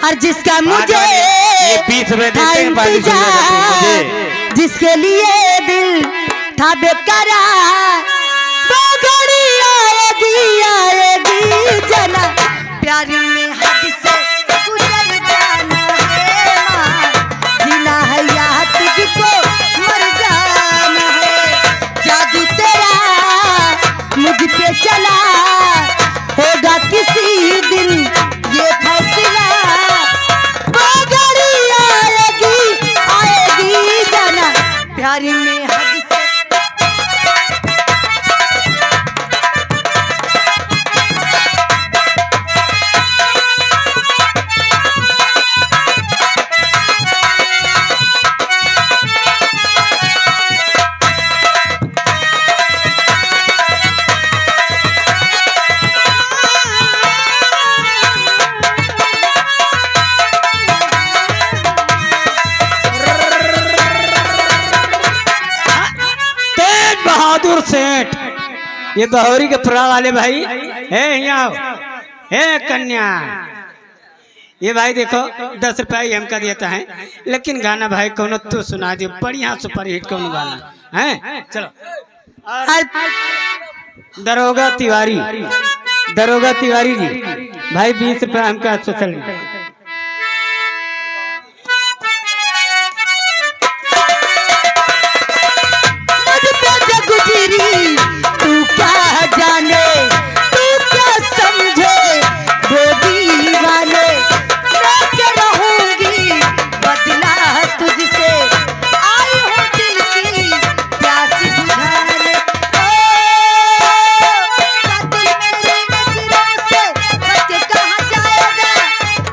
और जिसका मुझे ये 20 रुपए देते हैं, 42 रुपए जिसके लिए दिल था बेकरार, वो घड़ी आएगी आएगी जना, प्यार में हद से गुजर जाना है माँ, जीना है या तुझको मर जाना है, जादू तेरा मुझ पे चला, होगा किसी दिन ये फैसला, वो घड़ी आएगी आएगी जाना, प्यार में हद से। बहादुर सेठ, ये बहौरी के पुरा वाले भाई है, यहाँ है कन्या, ये भाई देखो 10 रुपया हमका देता है, लेकिन गाना भाई कौन तो सुना दे, बढ़िया सुपर हिट कौन गाना है। चलो दरोगा तिवारी, दरोगा तिवारी जी भाई 20 रुपया हमका सोशल तू क्या जाने तू क्या समझे वो दीवाने, मैं क्या रहूंगी बदला तुझसे, आई हूँ दिल की प्यास बुझाने, दिल मेरी नजरों से बच के कहाँ जाएगा,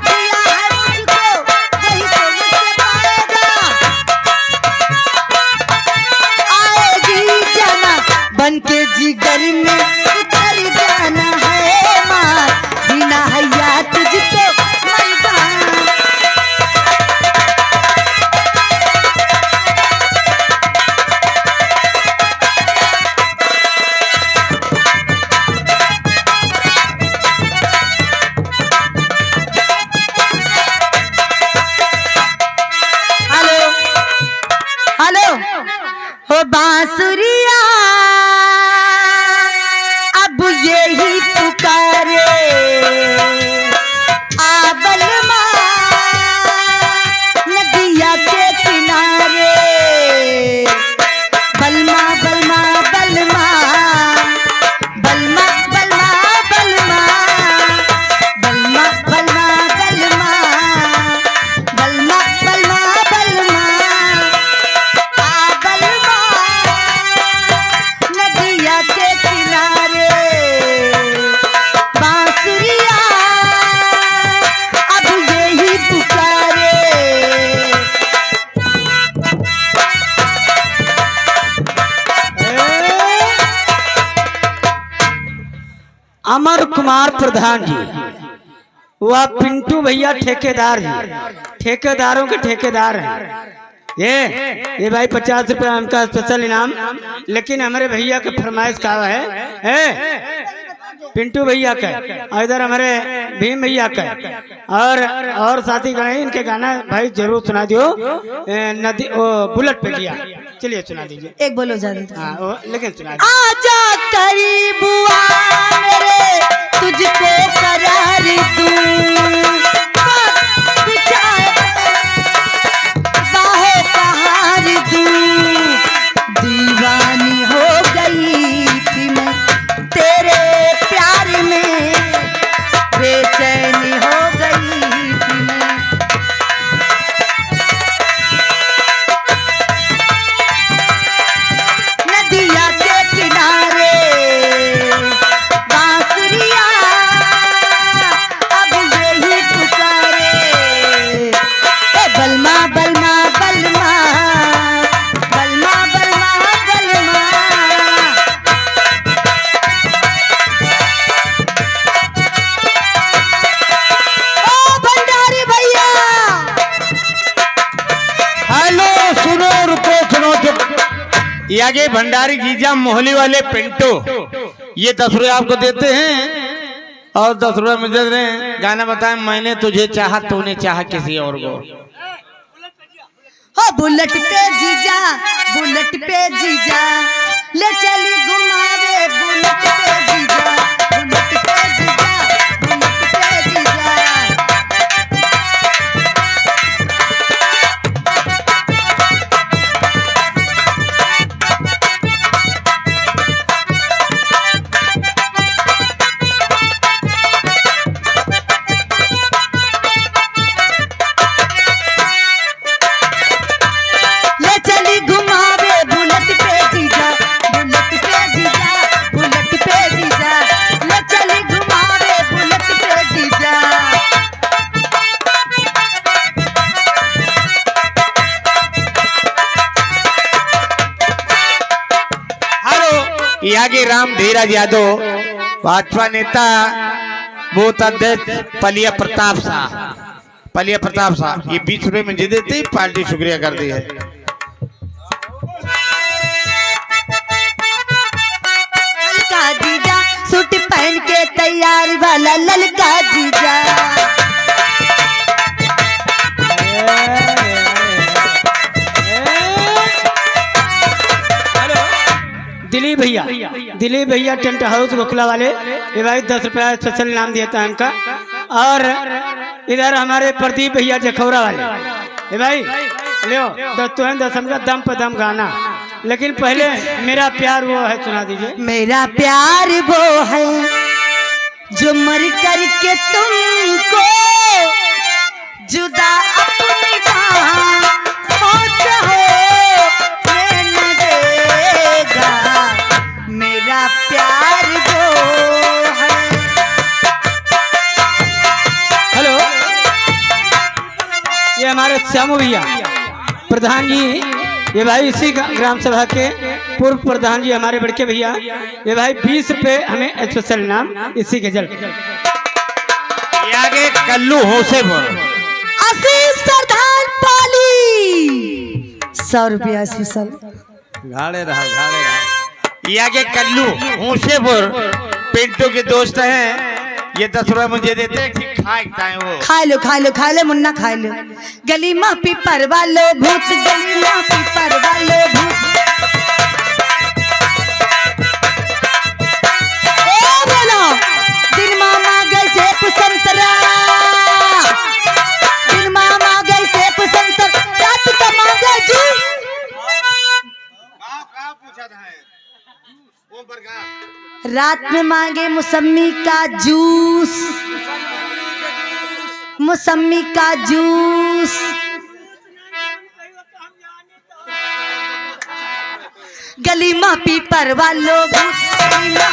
दिया है मुझको वही तो मुझसे पाएगा, आएगी जाना बन के जिगर में उतर जाना है माँ, जीना है या तुझको मर जाना। हेलो हेलो हो बांसुरिया अब यही पुकारे, आबल माँ नदिया के किनारे, बलमा बलमा बलमा बलमा बलमा बलमा बलमा बलमा बलमा बलमा बलमा बलमा, आबल नदिया के किनारे, बांसुरिया अब यही पुकारे। अमर कुमार प्रधान जी, वह पिंटू भैया ठेकेदार जी, ठेकेदारों के ठेकेदार हैं, ये भाई 50 रुपया हमका स्पेशल इनाम, लेकिन हमारे भैया के फरमाइश का है पिंटू भैया का, इधर हमारे भीम भैया का, और साथी गए इनके गाना भाई जरूर सुना दियो, नदी बुलेट पे किया, चलिए सुना दीजिए, एक बोलो ज्यादा, हाँ लेकिन सुना आजा करीब मेरे तुझको करार दूं, दीवानी हो गई थी मैं तेरे प्यार में, बेचैनी हो गई थी मैं, नदिया के किनारे बांसुरिया अब यही पुकारे, बलमा बलमा बलमा बलमा बलमा बलमा। ओ भंडारी भैया, हेलो सुनो रुको सुनो चुप, ये आगे भंडारी गीजा मोहली वाले पिंटू, ये 10 रुपये आपको देते हैं, और 10 रुपए मुझे दे। गाना बताएं। मैंने तुझे चाहा तूने चाहा किसी और को। हो बुलेट पे जीजा, बुलेट पे जीजा, ले चली घुमावे बुलेट पे जीजा, बुलेट पे जीजा, बुलेट पे जीजा। ले चली घुमावे बुलेट पे जीजा, बुलेट पे जीजा, बुलेट पे जीजा, ले चली घुमावे बुलेट पे जीजा। हेलो, यहाँ के राम धीरज यादव भाजपा नेता बूथ अध्यक्ष पलिया प्रताप शाह, पलिया प्रताप शाह, ये 20 रुपए में दे देते ही पार्टी शुक्रिया कर दी है। ललका जीजा सूट पहन के तैयार वाला ललका जीजा। दिलीप भैया, दिलीप भैया टेंट हाउस गोखला वाले, ये भाई 10 रुपया स्पेशल इनाम दिया था इनका। और इधर हमारे प्रदीप भैया जखौरा वाले, ये भाई लियो 10 का दम पे दम गाना। लेकिन पहले मेरा प्यार वो है सुना दीजिए। मेरा प्यार वो है जो मर करके तुमको जुदा अपनी बाहों से होने न देगा। मेरा प्यार वो है। हेलो, ये हमारे श्यामू भैया प्रधान जी, ये भाई इसी ग्राम सभा के पूर्व प्रधान जी हमारे बड़के भैया, ये भाई 20 रुपए हमें स्पेशल इनाम इसी के जल। ये आगे कल्लू होसेपुर, आशीष प्रधान पाली 100 रुपया स्पेशल। घाड़े रहा। ये आगे कल्लू होसेपुर पिंटू के दोस्त हैं। ये 10 रुपए मुझे देते हैं कि खाए वो। खा लो खा लो खा लो मुन्ना खा लो। गली माँ पीपर वालो भूत, गली माँ पीपर वालो भूत। ए बोलो दिन मामा गए से पुसंतरा, दिन मामा गए से पुसंतर, रात का मांगे जूस। रात में मांगे मौसमी का जूस, मौसमी का जूस। गली माँ पीपर वालों गली माँ।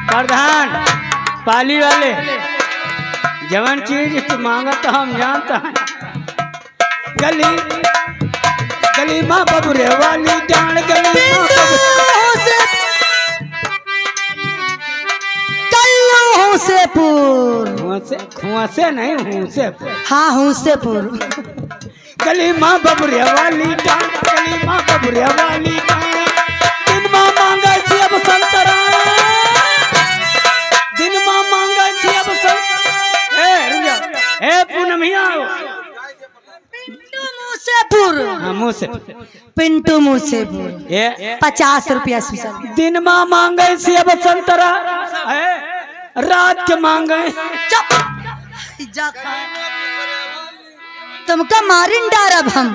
प्रधान पाली वाले जवन चीज तू मांगा तो हम जानता है। गली गली माँ बबुरे वाली जान, गली माँ हुसेपुर नहीं हुसेपुर, हाँ हुसेपुर। गली माँ बबुरे वाली जान, गली माँ बबुरे वाली जान। दिन माँ मांगा छी अब संतरा, दिन माँ मांगा छी अब संतरा। ए पूनमिया पिंटू मूसेपुर, हाँ मुझसे पिंटू मूसेपुर ये 50 रुपया स्पेशल। दिन माँ मांगे से अब संतरा, रात के मांगे तुमका मारिन डारब हम।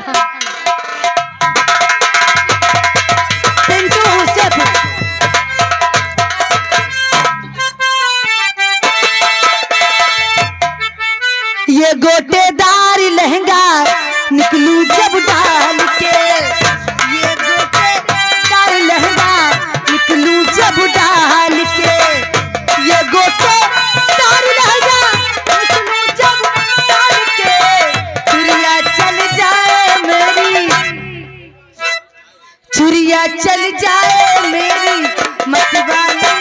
पिंटू मूसेपुर ये गोटेदार लहंगा निकलू जब डाल के, ये गोटेदार लहंगा निकलू जब डाल के, ये गोटेदार लहंगा निकलू जब डाल के। चुरिया चल जाए मेरी, चुरिया चल जाए मेरी मतवाली।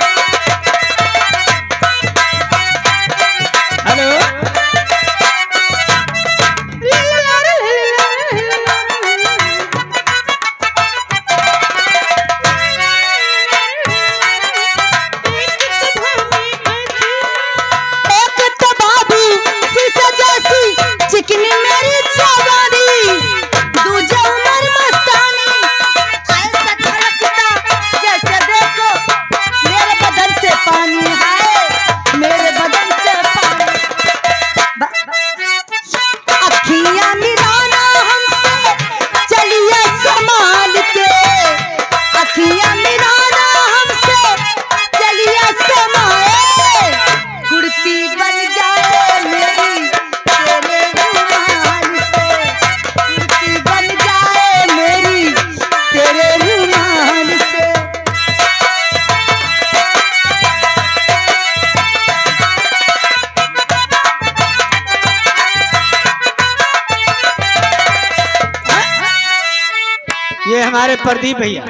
ये हमारे प्रदीप भैया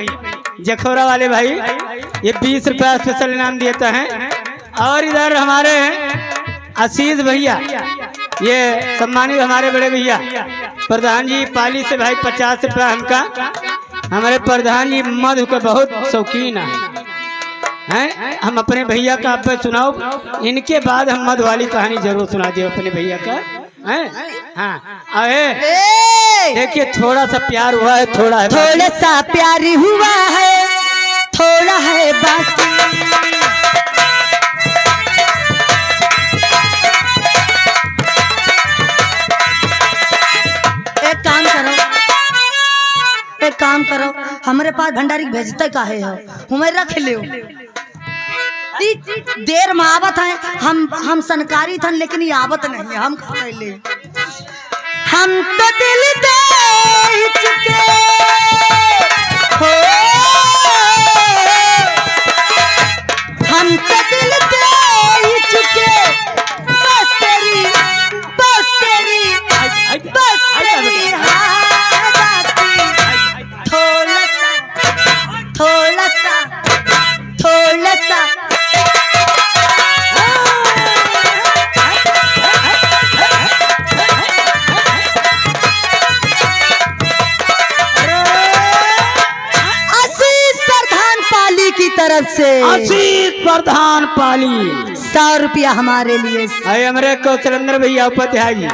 जखौरा वाले भाई, ये 20 रुपया स्पेशल इनाम देते हैं। और इधर हमारे आशीष भैया, ये सम्मानित हमारे बड़े भैया प्रधान जी पाली से भाई 50 रुपया हमका। हमारे प्रधान जी मधु के बहुत शौकीन हैं। हम अपने भैया का आप सुनाओ, इनके बाद हम मधु वाली कहानी जरूर सुना दिए अपने भैया का हैं। हाँ अरे देखिए थोड़ा सा प्यार हुआ है, थोड़ा है थोड़ा सा प्यार हुआ है, थोड़ा है बाकी। एक काम करो, हमारे पास भंडारी भेजते काहे हो, हमें रख ले। देर में आवत है, हम संकारी थन लेकिन ये आवत नहीं है, हम खा ले। हम तो दिल दे चुके हो, हम तो दिल दे चुके, बस तेरी बस तेरी बस तेरी हाँ बाकी। थोड़ा सा थोड़ा सा थोड़ा सा की तरफ से आशीष प्रधान पाली 100 रुपया हमारे लिए। अरे हमारे कौशलेंद्र भैया उपाध्याय जी,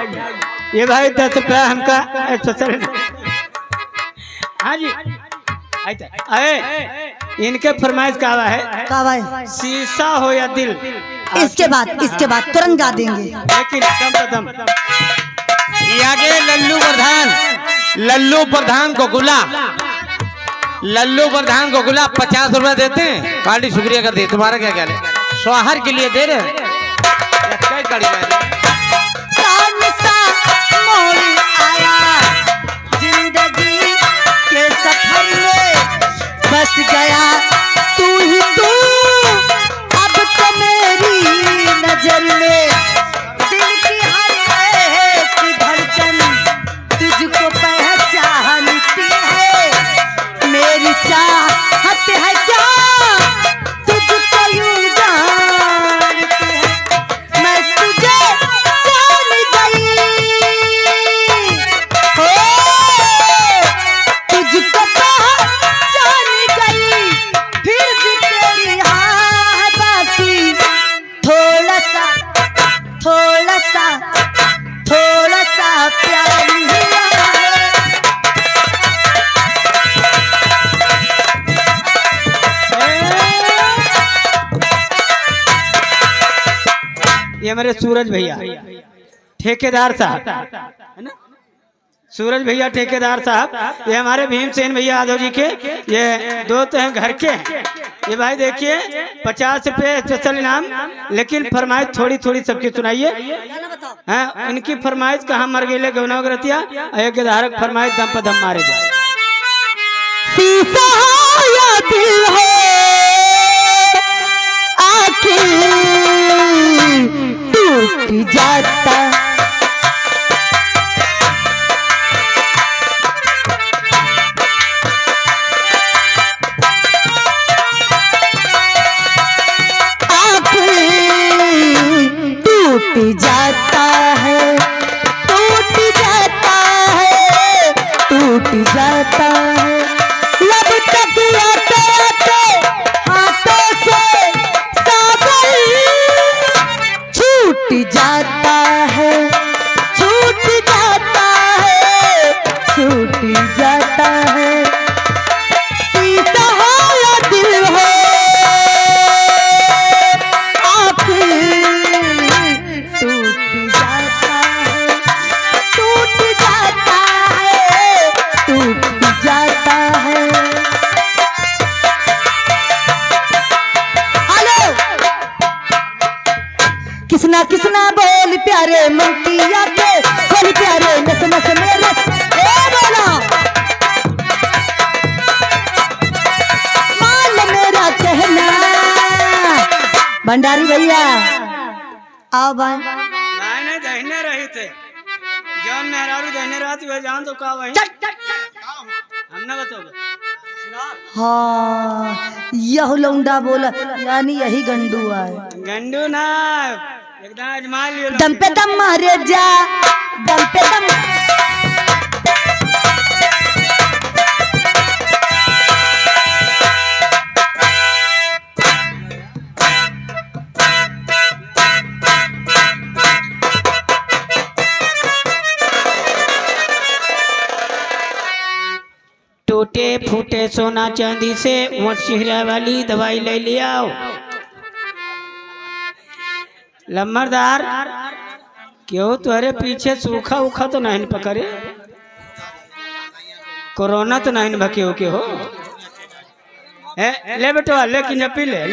ये भाई 10 रुपया हमका स्पेशल। हाँ जी अरे इनके फरमाइश का है शीशा हो या दिल। इसके बाद तुरंत गा देंगे, लेकिन दम ये आगे लल्लू प्रधान को गुला 50 रुपया देते हैं। पार्टी शुक्रिया करती है। तुम्हारा क्या ख्याल है? सोहर के लिए दे रहे जिंदगी के सफर में बस गया तू ही तू, अब तो मेरी नजर में दिल की हर एक धड़कन तुझको पहचानती है। मेरी चाहत है क्या तुझको यूं जानती है, मैं तुझे जान गई हो, तुझको पहचान गई, फिर भी तेरी हाँ बाकी। थोड़ा सा थोड़ा सा थोड़ा सा प्यार हुआ है। ये हमारे सूरज भैया ठेकेदार साहब है ना, सूरज भैया ठेकेदार साहब, ये हमारे भीमसेन भैया यादव जी के ये दोस्त हैं, घर के हैं। ये भाई देखिए 50 रुपये स्पेशल इनाम, लेकिन फरमाइश थोड़ी थोड़ी सबकी सुनाइए। हाँ इनकी फरमाइश कहाँ मर गई गौना ग्रतिया, अयोग्य धारक फरमाइश दम पर दम मारे जाए। शीशा या दिल हो आखिर टूट जाता, टूट जाता है, टूट जाता है, टूट जाता है। लब तक आते आते हाथों से सागर छूट जाता है, छूट जाता है, छूट जाता है। शीशा हो या दिल हो किसना बोल प्यारे मंकिया के, बोल प्यारे नस नस मेरे बोला मान मेरा कहना। भंडारी भैया आओ भाई। नहीं दहने रही थे, जान मेहरारू दहने रहती वह जान तो का वही हम ना बताओगे। हाँ यह लौंडा बोला यानी यही गंडू है। गंडू ना एकदम अजमा लियो। दम पे दम मारे जा, दम पे दम। टूटे फूटे सोना चांदी से मोट चेहरा वाली दवाई ले लिया। लम्बरदार क्यों तुम्हारे पीछे सूखा उखा तो नहीं पकड़े? कोरोना तो नहीं भके के हो? ले बेटो लेकिन पी ले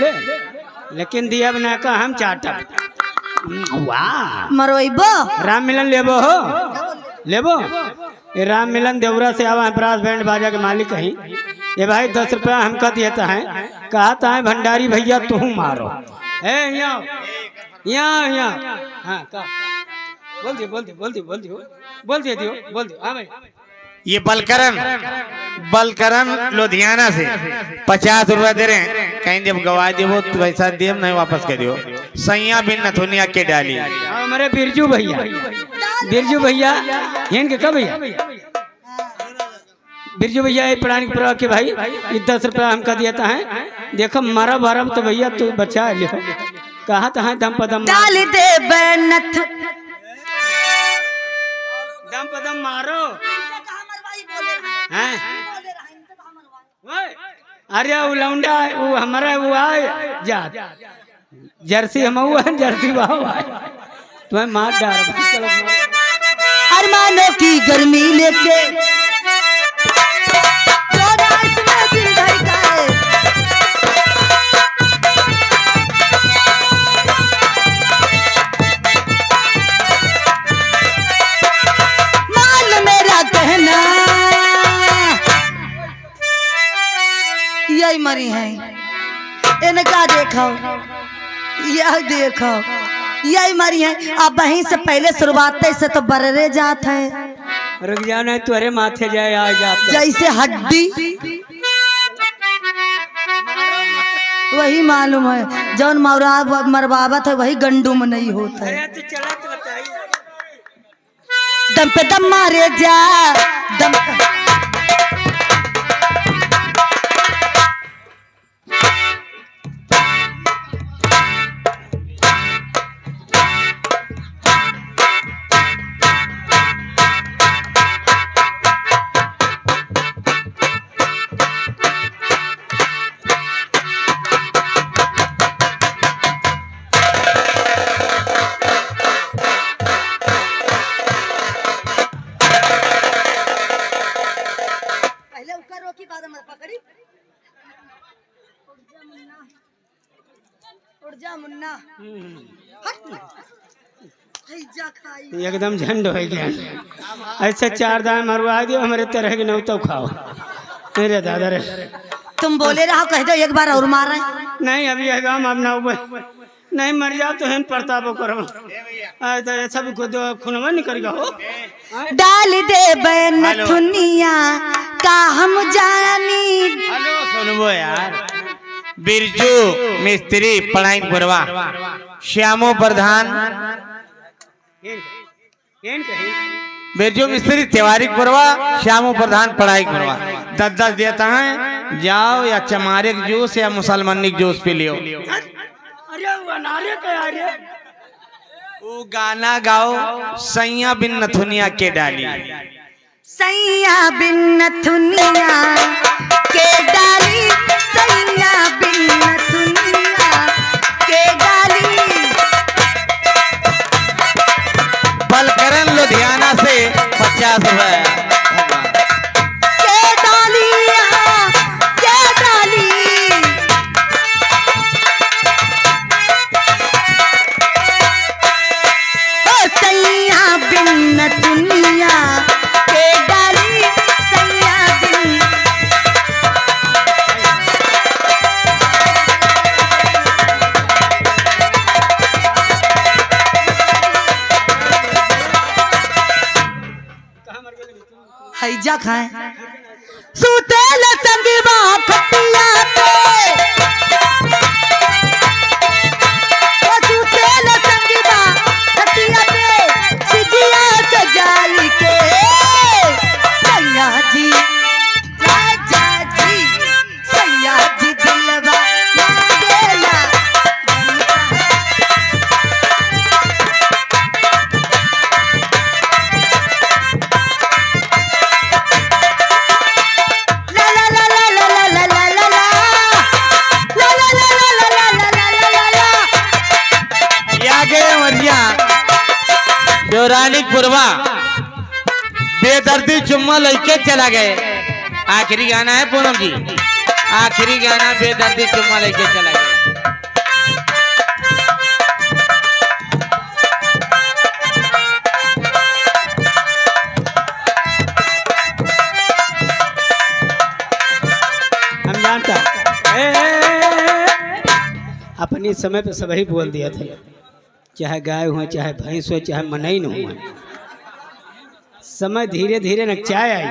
लेकिन दिया बना का हम चाटा। वाह मरोइबो राम मिलन लेबो हो? लेबो ये राम मिलन देवरा से आवा है, ब्रास बैंड बाजा के मालिक कहीं। ये भाई 10 रुपया हमका देता है, कहता है भंडारी भैया तू मारो। यहाँ हाँ का बोल दियो हाँ भाई। ये बलकरण लुधियाना से 50 रुपया दे रहे हैं। कहीं जब गवा देवो तो पैसा दिए नहीं वापस कर दियो। सैया बिन नथुनिया के डाली हमारे बिरजू भैया इनके कब भैया बिरजू भैया ये प्राणी प्रभाव के भाई ये 10 रुपया हमका देता है। देखो मारा बारा तो भैया तू बचा लियो। कहा था दम पदम डाल दे बनत दम पदम मारो हैं? अरे वो लौंडा वो हमारा वो आए जात जर्सी हम जर्सी वाह तुम्हें मार डाल। अरमानों की गर्मी लेके माल मेरा कहना यही मरी है। इनका देखो यह देखो यही मरी है। अब वहीं से पहले शुरुआत से तो बर्रे जात है। रुक जाना तुअरे माथे जाए आ जाता जैसे हड्डी वही मालूम है। जौन मरवावत है वही गंडू में नहीं होता है। दम पे दम मारे जा दम मुन्ना एकदम झंड हो गया। ऐसे 4 दाएं मरवा दियो हमारे तरह के नौ तो खाओ मेरे दादा रे। तुम बोले रहो कह दो एक बार और मार रहे नहीं अभी है अब ना नहीं मर जाओ तो हम प्रताप करो तो सब खुद खुनवा नहीं करेगा हो। डाल दे बन दुनिया का हम जानी। हेलो सुनबो यार। बिरजू मिस्त्री पढ़ाई करवा श्यामो प्रधान बिरजू मिस्त्री तिवारी करवा श्यामो प्रधान पढ़ाई करवा 10-10 देता है। जाओ या चमारे के जूस या मुसलमानी के जूस पी लियो। वो गाना गाओ सैया बिन नथुनिया के डाली। सैया बिन नथुनिया के डाली सैया बिन नथुनिया के डाली। बलकरण लुधियाना से 50 रुपए के डाली के डाली। ओ सैया बिन नथुनिया के डाली सैया बिन। हैजा खाए सुतेल संगवा खटिया पे सुतेल संगवा खटिया पे सिजिया सजाई के सैया जी राजा जी सैया जी दिलवा लागेला पौराणिक पुरवा बेदर्दी चुम्मा लेके चला गए। आखिरी गाना है पूनम जी, आखिरी गाना बेदर्दी चुम्मा लेके चला गए। हम जानता अपनी समय पे सभी बोल दिया था, चाहे गाय हो चाहे भैंस हो चाहे मनई न हो, समय धीरे धीरे नचाए आई।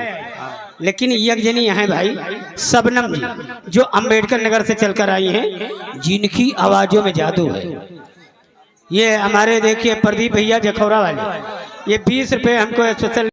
लेकिन एक जनी यहाँ भाई शबनम जी जो अंबेडकर नगर से चलकर आई हैं, जिनकी आवाजों में जादू है। ये हमारे देखिए प्रदीप भैया जखौरा वाले, ये 20 रुपए हमको स्पेशल